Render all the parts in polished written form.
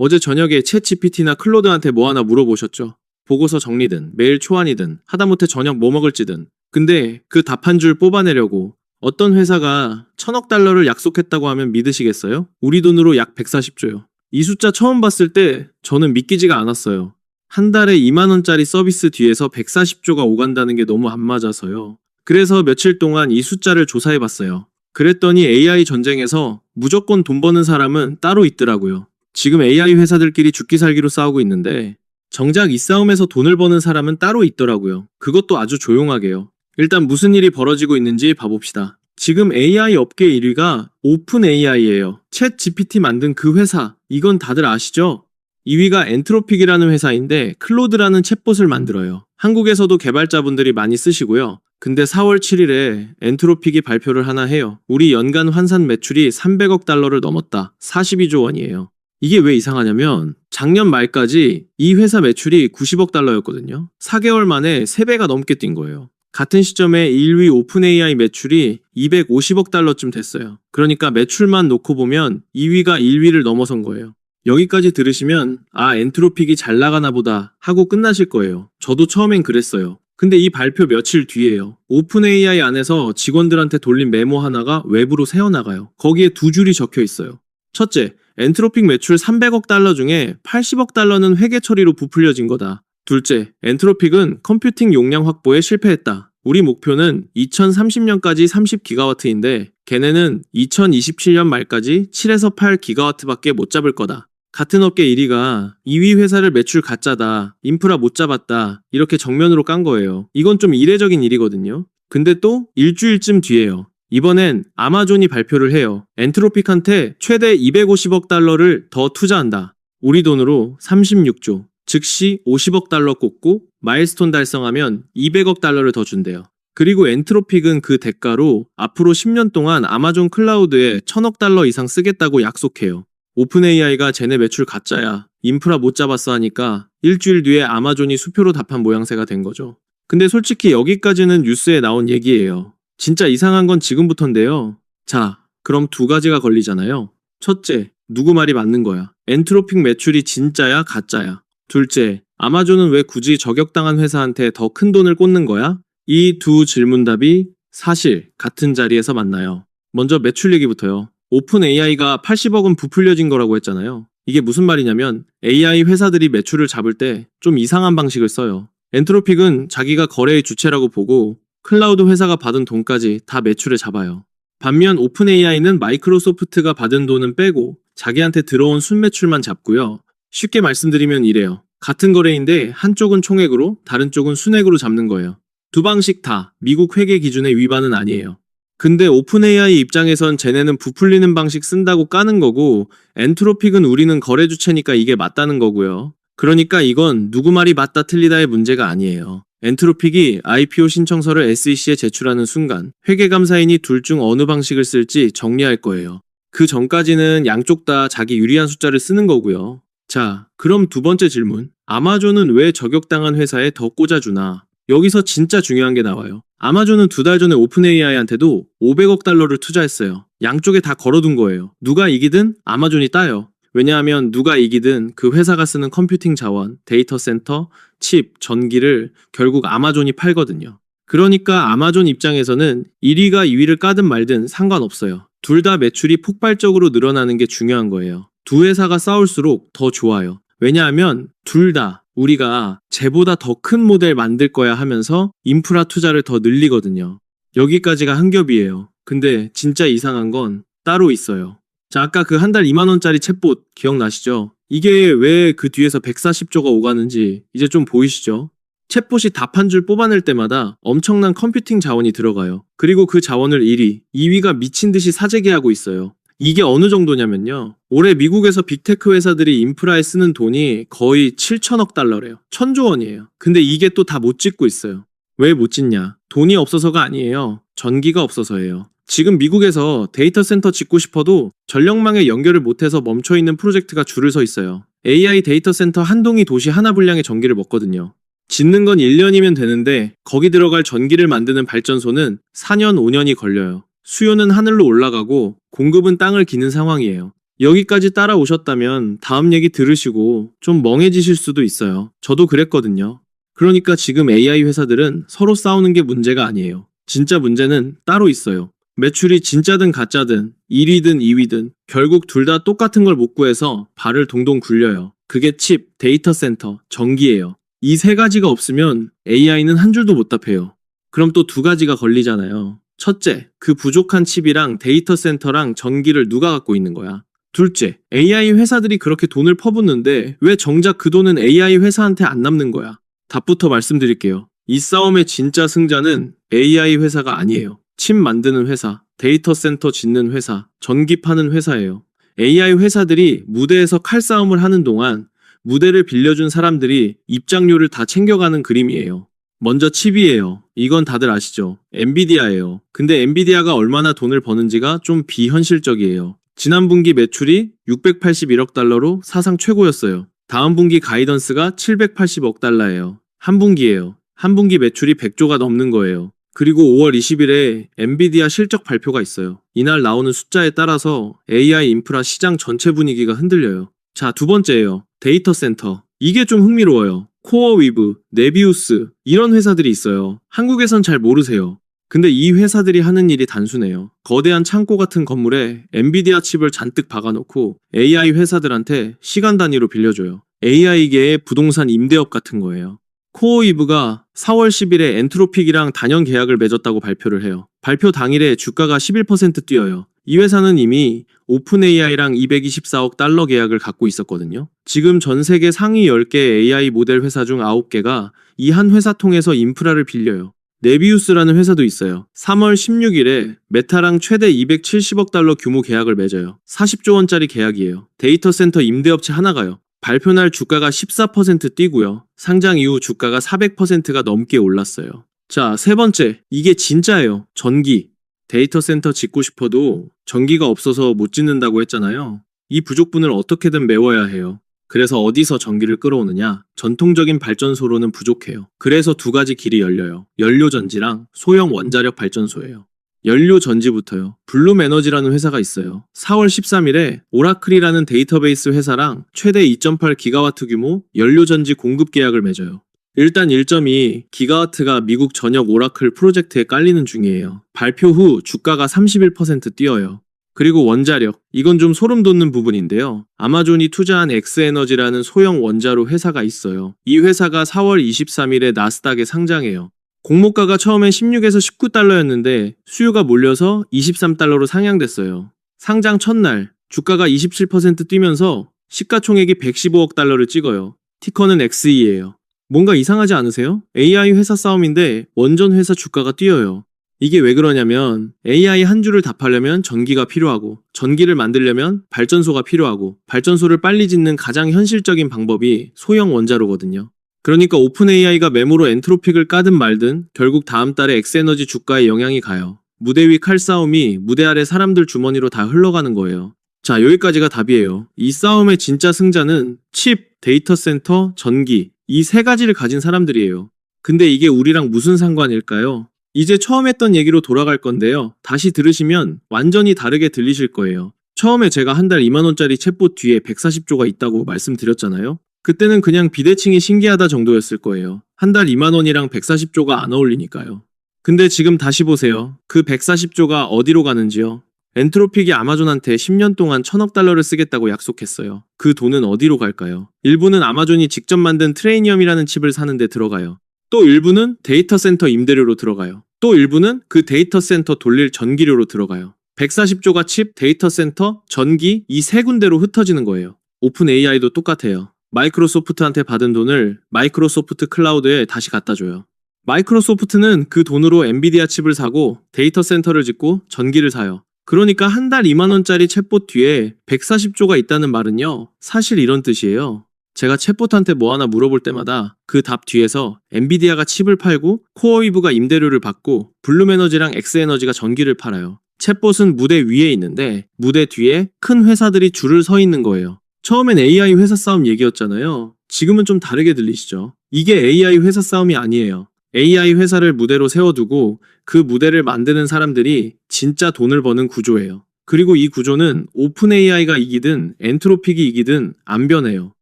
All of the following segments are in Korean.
어제 저녁에 챗GPT나 클로드한테 뭐 하나 물어보셨죠? 보고서 정리든 메일 초안이든 하다못해 저녁 뭐 먹을지든. 근데 그 답 한 줄 뽑아내려고 어떤 회사가 1,000억 달러를 약속했다고 하면 믿으시겠어요? 우리 돈으로 약 140조요. 이 숫자 처음 봤을 때 저는 믿기지가 않았어요. 한 달에 2만 원짜리 서비스 뒤에서 140조가 오간다는 게 너무 안 맞아서요. 그래서 며칠 동안 이 숫자를 조사해봤어요. 그랬더니 AI 전쟁에서 무조건 돈 버는 사람은 따로 있더라고요. 지금 AI 회사들끼리 죽기 살기로 싸우고 있는데 정작 이 싸움에서 돈을 버는 사람은 따로 있더라고요. 그것도 아주 조용하게요. 일단 무슨 일이 벌어지고 있는지 봐봅시다. 지금 AI 업계 1위가 오픈 AI예요. 챗 GPT 만든 그 회사, 이건 다들 아시죠? 2위가 엔트로픽이라는 회사인데 클로드라는 챗봇을 만들어요. 한국에서도 개발자분들이 많이 쓰시고요. 근데 4월 7일에 엔트로픽이 발표를 하나 해요. 우리 연간 환산 매출이 300억 달러를 넘었다. 42조 원이에요. 이게 왜 이상하냐면 작년 말까지 이 회사 매출이 90억 달러였거든요. 4개월 만에 3배가 넘게 뛴 거예요. 같은 시점에 1위 오픈 AI 매출이 250억 달러쯤 됐어요. 그러니까 매출만 놓고 보면 2위가 1위를 넘어선 거예요. 여기까지 들으시면 엔트로픽이 잘 나가나 보다 하고 끝나실 거예요. 저도 처음엔 그랬어요. 근데 이 발표 며칠 뒤에요. 오픈 AI 안에서 직원들한테 돌린 메모 하나가 외부로 새어나가요. 거기에 두 줄이 적혀 있어요. 첫째, 엔트로픽 매출 300억 달러 중에 80억 달러는 회계 처리로 부풀려진 거다. 둘째, 엔트로픽은 컴퓨팅 용량 확보에 실패했다. 우리 목표는 2030년까지 30기가와트인데 걔네는 2027년 말까지 7에서 8기가와트밖에 못 잡을 거다. 같은 업계 1위가 2위 회사를 매출 가짜다, 인프라 못 잡았다 이렇게 정면으로 깐 거예요. 이건 좀 이례적인 일이거든요. 근데 또 일주일쯤 뒤에요. 이번엔 아마존이 발표를 해요. 엔트로픽한테 최대 250억 달러를 더 투자한다. 우리 돈으로 36조. 즉시 50억 달러 꽂고 마일스톤 달성하면 200억 달러를 더 준대요. 그리고 엔트로픽은 그 대가로 앞으로 10년 동안 아마존 클라우드에 1,000억 달러 이상 쓰겠다고 약속해요. 오픈 AI가 쟤네 매출 가짜야, 인프라 못 잡았어 하니까 일주일 뒤에 아마존이 수표로 답한 모양새가 된 거죠. 근데 솔직히 여기까지는 뉴스에 나온 얘기예요. 진짜 이상한 건 지금부터인데요. 자, 그럼 두 가지가 걸리잖아요. 첫째, 누구 말이 맞는 거야? 엔트로픽 매출이 진짜야, 가짜야? 둘째, 아마존은 왜 굳이 저격당한 회사한테 더 큰 돈을 꽂는 거야? 이 두 질문답이 사실 같은 자리에서 만나요. 먼저 매출 얘기부터요. 오픈 AI가 80억은 부풀려진 거라고 했잖아요. 이게 무슨 말이냐면 AI 회사들이 매출을 잡을 때 좀 이상한 방식을 써요. 엔트로픽은 자기가 거래의 주체라고 보고 클라우드 회사가 받은 돈까지 다 매출에 잡아요. 반면 오픈 AI는 마이크로소프트가 받은 돈은 빼고 자기한테 들어온 순매출만 잡고요. 쉽게 말씀드리면 이래요. 같은 거래인데 한쪽은 총액으로 다른 쪽은 순액으로 잡는 거예요. 두 방식 다 미국 회계 기준의 위반은 아니에요. 근데 오픈 AI 입장에선 쟤네는 부풀리는 방식 쓴다고 까는 거고 엔트로픽은 우리는 거래 주체니까 이게 맞다는 거고요. 그러니까 이건 누구 말이 맞다 틀리다의 문제가 아니에요. 엔트로픽이 IPO 신청서를 SEC에 제출하는 순간 회계감사인이 둘 중 어느 방식을 쓸지 정리할 거예요. 그 전까지는 양쪽 다 자기 유리한 숫자를 쓰는 거고요. 자, 그럼 두 번째 질문. 아마존은 왜 저격당한 회사에 더 꽂아주나? 여기서 진짜 중요한 게 나와요. 아마존은 2달 전에 오픈 AI한테도 500억 달러를 투자했어요. 양쪽에 다 걸어둔 거예요. 누가 이기든 아마존이 따요. 왜냐하면 누가 이기든 그 회사가 쓰는 컴퓨팅 자원, 데이터 센터, 칩, 전기를 결국 아마존이 팔거든요. 그러니까 아마존 입장에서는 1위가 2위를 까든 말든 상관없어요. 둘 다 매출이 폭발적으로 늘어나는 게 중요한 거예요. 두 회사가 싸울수록 더 좋아요. 왜냐하면 둘 다 우리가 쟤보다 더 큰 모델 만들 거야 하면서 인프라 투자를 더 늘리거든요. 여기까지가 한 겹이에요. 근데 진짜 이상한 건 따로 있어요. 자, 아까 그 한 달 2만 원짜리 챗봇 기억나시죠? 이게 왜 그 뒤에서 140조가 오가는지 이제 좀 보이시죠? 챗봇이 답 한 줄 뽑아낼 때마다 엄청난 컴퓨팅 자원이 들어가요. 그리고 그 자원을 1위, 2위가 미친 듯이 사재기하고 있어요. 이게 어느 정도냐면요. 올해 미국에서 빅테크 회사들이 인프라에 쓰는 돈이 거의 7천억 달러래요. 1,000조 원이에요. 근데 이게 또 다 못 짓고 있어요. 왜 못 짓냐? 돈이 없어서가 아니에요. 전기가 없어서예요. 지금 미국에서 데이터 센터 짓고 싶어도 전력망에 연결을 못해서 멈춰있는 프로젝트가 줄을 서 있어요. AI 데이터 센터 한 동이 도시 하나 분량의 전기를 먹거든요. 짓는 건 1년이면 되는데 거기 들어갈 전기를 만드는 발전소는 4년, 5년이 걸려요. 수요는 하늘로 올라가고 공급은 땅을 기는 상황이에요. 여기까지 따라오셨다면 다음 얘기 들으시고 좀 멍해지실 수도 있어요. 저도 그랬거든요. 그러니까 지금 AI 회사들은 서로 싸우는 게 문제가 아니에요. 진짜 문제는 따로 있어요. 매출이 진짜든 가짜든 1위든 2위든 결국 둘 다 똑같은 걸 못 구해서 발을 동동 굴려요. 그게 칩, 데이터 센터, 전기예요. 이 세 가지가 없으면 AI는 한 줄도 못 답해요. 그럼 또 두 가지가 걸리잖아요. 첫째, 그 부족한 칩이랑 데이터 센터랑 전기를 누가 갖고 있는 거야? 둘째, AI 회사들이 그렇게 돈을 퍼붓는데 왜 정작 그 돈은 AI 회사한테 안 남는 거야? 답부터 말씀드릴게요. 이 싸움의 진짜 승자는 AI 회사가 아니에요. 칩 만드는 회사, 데이터 센터 짓는 회사, 전기 파는 회사예요. AI 회사들이 무대에서 칼싸움을 하는 동안 무대를 빌려준 사람들이 입장료를 다 챙겨가는 그림이에요. 먼저 칩이에요. 이건 다들 아시죠? 엔비디아예요. 근데 엔비디아가 얼마나 돈을 버는지가 좀 비현실적이에요. 지난 분기 매출이 681억 달러로 사상 최고였어요. 다음 분기 가이던스가 780억 달러예요. 한 분기예요. 한 분기 매출이 100조가 넘는 거예요. 그리고 5월 20일에 엔비디아 실적 발표가 있어요. 이날 나오는 숫자에 따라서 AI 인프라 시장 전체 분위기가 흔들려요. 자, 두 번째예요. 데이터 센터. 이게 좀 흥미로워요. 코어위브, 네비우스 이런 회사들이 있어요. 한국에선 잘 모르세요. 근데 이 회사들이 하는 일이 단순해요. 거대한 창고 같은 건물에 엔비디아 칩을 잔뜩 박아놓고 AI 회사들한테 시간 단위로 빌려줘요. AI계의 부동산 임대업 같은 거예요. 코어위브가 4월 10일에 엔트로픽이랑 단연 계약을 맺었다고 발표를 해요. 발표 당일에 주가가 11% 뛰어요. 이 회사는 이미 오픈 AI랑 224억 달러 계약을 갖고 있었거든요. 지금 전 세계 상위 10개 AI 모델 회사 중 9개가 이 한 회사 통해서 인프라를 빌려요. 네비우스라는 회사도 있어요. 3월 16일에 메타랑 최대 270억 달러 규모 계약을 맺어요. 40조 원짜리 계약이에요. 데이터 센터 임대업체 하나가요. 발표날 주가가 14% 뛰고요. 상장 이후 주가가 400%가 넘게 올랐어요. 자, 세 번째. 이게 진짜예요. 전기. 데이터 센터 짓고 싶어도 전기가 없어서 못 짓는다고 했잖아요. 이 부족분을 어떻게든 메워야 해요. 그래서 어디서 전기를 끌어오느냐? 전통적인 발전소로는 부족해요. 그래서 두 가지 길이 열려요. 연료전지랑 소형 원자력 발전소예요. 연료전지부터요. 블룸에너지라는 회사가 있어요. 4월 13일에 오라클이라는 데이터베이스 회사랑 최대 2.8기가와트 규모 연료전지 공급 계약을 맺어요. 일단 1.2기가와트가 미국 전역 오라클 프로젝트에 깔리는 중이에요. 발표 후 주가가 31% 뛰어요. 그리고 원자력, 이건 좀 소름 돋는 부분인데요. 아마존이 투자한 엑스에너지라는 소형 원자로 회사가 있어요. 이 회사가 4월 23일에 나스닥에 상장해요. 공모가가 처음엔 16에서 19달러였는데 수요가 몰려서 23달러로 상향됐어요. 상장 첫날 주가가 27% 뛰면서 시가총액이 115억 달러를 찍어요. 티커는 XE예요. 뭔가 이상하지 않으세요? AI 회사 싸움인데 원전 회사 주가가 뛰어요. 이게 왜 그러냐면 AI 한 줄을 답하려면 전기가 필요하고 전기를 만들려면 발전소가 필요하고 발전소를 빨리 짓는 가장 현실적인 방법이 소형 원자로거든요. 그러니까 오픈 AI가 매모로 엔트로픽을 까든 말든 결국 다음 달에 엑스에너지 주가에 영향이 가요. 무대 위 칼싸움이 무대 아래 사람들 주머니로 다 흘러가는 거예요. 자, 여기까지가 답이에요. 이 싸움의 진짜 승자는 칩, 데이터 센터, 전기 이 세 가지를 가진 사람들이에요. 근데 이게 우리랑 무슨 상관일까요? 이제 처음 했던 얘기로 돌아갈 건데요. 다시 들으시면 완전히 다르게 들리실 거예요. 처음에 제가 한 달 2만원짜리 챗봇 뒤에 140조가 있다고 말씀드렸잖아요. 그때는 그냥 비대칭이 신기하다 정도였을 거예요. 한 달 2만원이랑 140조가 안 어울리니까요. 근데 지금 다시 보세요. 그 140조가 어디로 가는지요? 엔트로픽이 아마존한테 10년 동안 1000억 달러를 쓰겠다고 약속했어요. 그 돈은 어디로 갈까요? 일부는 아마존이 직접 만든 트레이니엄이라는 칩을 사는데 들어가요. 또 일부는 데이터 센터 임대료로 들어가요. 또 일부는 그 데이터 센터 돌릴 전기료로 들어가요. 140조가 칩, 데이터 센터, 전기 이 세 군데로 흩어지는 거예요. 오픈 AI도 똑같아요. 마이크로소프트한테 받은 돈을 마이크로소프트 클라우드에 다시 갖다 줘요. 마이크로소프트는 그 돈으로 엔비디아 칩을 사고 데이터 센터를 짓고 전기를 사요. 그러니까 한 달 2만원짜리 챗봇 뒤에 140조가 있다는 말은요. 사실 이런 뜻이에요. 제가 챗봇한테 뭐 하나 물어볼 때마다 그 답 뒤에서 엔비디아가 칩을 팔고 코어위브가 임대료를 받고 블룸에너지랑 엑스에너지가 전기를 팔아요. 챗봇은 무대 위에 있는데 무대 뒤에 큰 회사들이 줄을 서 있는 거예요. 처음엔 AI 회사 싸움 얘기였잖아요. 지금은 좀 다르게 들리시죠? 이게 AI 회사 싸움이 아니에요. AI 회사를 무대로 세워두고 그 무대를 만드는 사람들이 진짜 돈을 버는 구조예요. 그리고 이 구조는 오픈 AI가 이기든 엔트로픽이 이기든 안 변해요.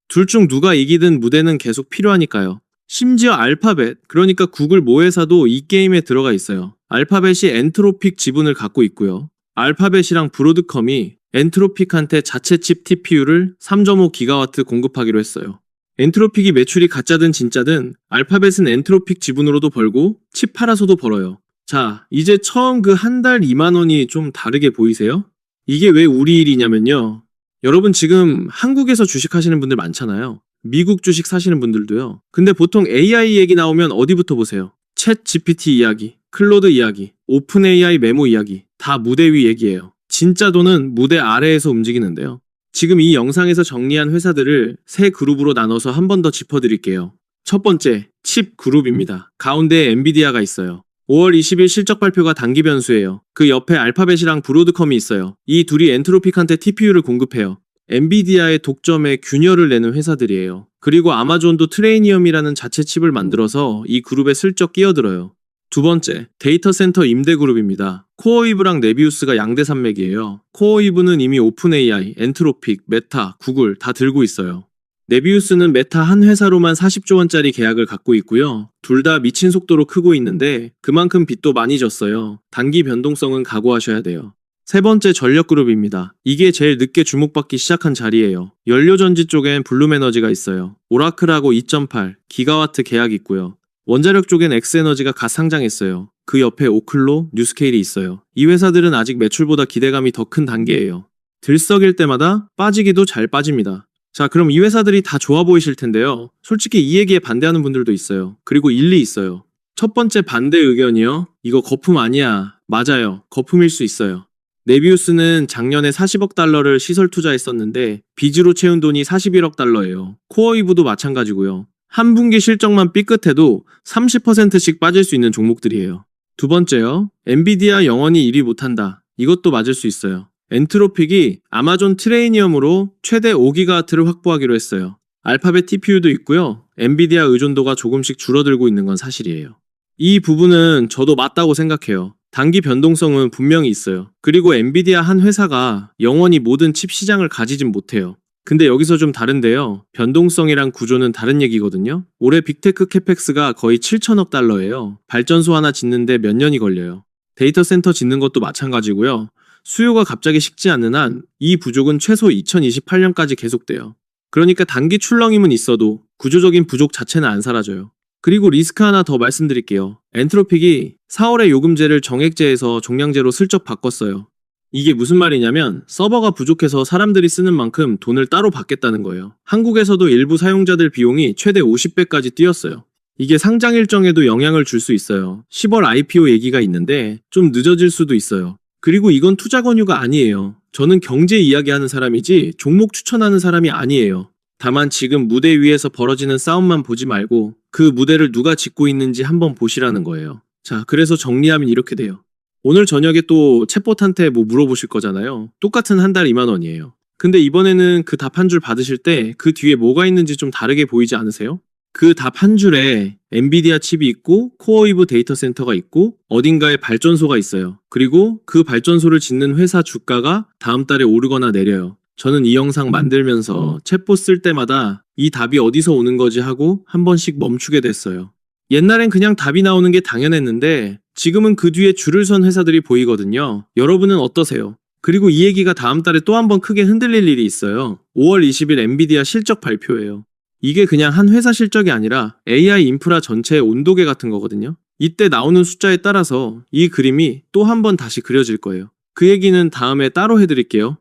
둘 중 누가 이기든 무대는 계속 필요하니까요. 심지어 알파벳, 그러니까 구글 모회사도 이 게임에 들어가 있어요. 알파벳이 엔트로픽 지분을 갖고 있고요. 알파벳이랑 브로드컴이 엔트로픽한테 자체 칩 TPU를 3.5GW 공급하기로 했어요. 엔트로픽이 매출이 가짜든 진짜든 알파벳은 엔트로픽 지분으로도 벌고 칩 팔아서도 벌어요. 자, 이제 처음 그 한 달 2만 원이 좀 다르게 보이세요? 이게 왜 우리 일이냐면요. 여러분 지금 한국에서 주식하시는 분들 많잖아요. 미국 주식 사시는 분들도요. 근데 보통 AI 얘기 나오면 어디부터 보세요? 챗 GPT 이야기, 클로드 이야기, 오픈 AI 메모 이야기, 다 무대 위 얘기예요. 진짜 돈은 무대 아래에서 움직이는데요. 지금 이 영상에서 정리한 회사들을 세 그룹으로 나눠서 한 번 더 짚어드릴게요. 첫 번째, 칩 그룹입니다. 가운데에 엔비디아가 있어요. 5월 20일 실적 발표가 단기 변수예요. 그 옆에 알파벳이랑 브로드컴이 있어요. 이 둘이 엔트로픽한테 TPU를 공급해요. 엔비디아의 독점에 균열을 내는 회사들이에요. 그리고 아마존도 트레이니엄이라는 자체 칩을 만들어서 이 그룹에 슬쩍 끼어들어요. 두 번째, 데이터 센터 임대 그룹입니다. 코어이브랑 네비우스가 양대 산맥이에요. 코어이브는 이미 오픈 AI, 엔트로픽, 메타, 구글 다 들고 있어요. 네비우스는 메타 한 회사로만 40조 원짜리 계약을 갖고 있고요. 둘 다 미친 속도로 크고 있는데 그만큼 빚도 많이 졌어요. 단기 변동성은 각오하셔야 돼요. 세 번째 전력그룹입니다. 이게 제일 늦게 주목받기 시작한 자리예요. 연료전지 쪽엔 블룸에너지가 있어요. 오라클하고 2.8 기가와트 계약 있고요. 원자력 쪽엔 엑스에너지가 갓 상장했어요. 그 옆에 오클로, 뉴스케일이 있어요. 이 회사들은 아직 매출보다 기대감이 더 큰 단계예요. 들썩일 때마다 빠지기도 잘 빠집니다. 자, 그럼 이 회사들이 다 좋아 보이실 텐데요. 솔직히 이 얘기에 반대하는 분들도 있어요. 그리고 일리 있어요. 첫 번째 반대 의견이요. 이거 거품 아니야. 맞아요. 거품일 수 있어요. 네비우스는 작년에 40억 달러를 시설 투자했었는데 빚으로 채운 돈이 41억 달러예요. 코어이브도 마찬가지고요. 한 분기 실적만 삐끗해도 30%씩 빠질 수 있는 종목들이에요. 두 번째요. 엔비디아 영원히 1위 못한다. 이것도 맞을 수 있어요. 엔트로픽이 아마존 트레이니엄으로 최대 5GW를 확보하기로 했어요. 알파벳 TPU도 있고요. 엔비디아 의존도가 조금씩 줄어들고 있는 건 사실이에요. 이 부분은 저도 맞다고 생각해요. 단기 변동성은 분명히 있어요. 그리고 엔비디아 한 회사가 영원히 모든 칩 시장을 가지진 못해요. 근데 여기서 좀 다른데요. 변동성이랑 구조는 다른 얘기거든요. 올해 빅테크 캐펙스가 거의 7천억 달러예요. 발전소 하나 짓는데 몇 년이 걸려요. 데이터 센터 짓는 것도 마찬가지고요. 수요가 갑자기 식지 않는 한 이 부족은 최소 2028년까지 계속돼요. 그러니까 단기 출렁임은 있어도 구조적인 부족 자체는 안 사라져요. 그리고 리스크 하나 더 말씀드릴게요. 엔트로픽이 4월에 요금제를 정액제에서 종량제로 슬쩍 바꿨어요. 이게 무슨 말이냐면 서버가 부족해서 사람들이 쓰는 만큼 돈을 따로 받겠다는 거예요. 한국에서도 일부 사용자들 비용이 최대 50배까지 뛰었어요. 이게 상장 일정에도 영향을 줄 수 있어요. 10월 IPO 얘기가 있는데 좀 늦어질 수도 있어요. 그리고 이건 투자 권유가 아니에요. 저는 경제 이야기하는 사람이지 종목 추천하는 사람이 아니에요. 다만 지금 무대 위에서 벌어지는 싸움만 보지 말고 그 무대를 누가 짓고 있는지 한번 보시라는 거예요. 자, 그래서 정리하면 이렇게 돼요. 오늘 저녁에 또 챗봇한테 뭐 물어보실 거잖아요. 똑같은 한 달 2만 원이에요. 근데 이번에는 그 답 한 줄 받으실 때 그 뒤에 뭐가 있는지 좀 다르게 보이지 않으세요? 그 답 한 줄에 엔비디아 칩이 있고 코어이브 데이터 센터가 있고 어딘가에 발전소가 있어요. 그리고 그 발전소를 짓는 회사 주가가 다음 달에 오르거나 내려요. 저는 이 영상 만들면서 챗봇 쓸 때마다 이 답이 어디서 오는 거지 하고 한 번씩 멈추게 됐어요. 옛날엔 그냥 답이 나오는 게 당연했는데 지금은 그 뒤에 줄을 선 회사들이 보이거든요. 여러분은 어떠세요? 그리고 이 얘기가 다음 달에 또 한 번 크게 흔들릴 일이 있어요. 5월 20일 엔비디아 실적 발표예요. 이게 그냥 한 회사 실적이 아니라 AI 인프라 전체의 온도계 같은 거거든요. 이때 나오는 숫자에 따라서 이 그림이 또 한 번 다시 그려질 거예요. 그 얘기는 다음에 따로 해드릴게요.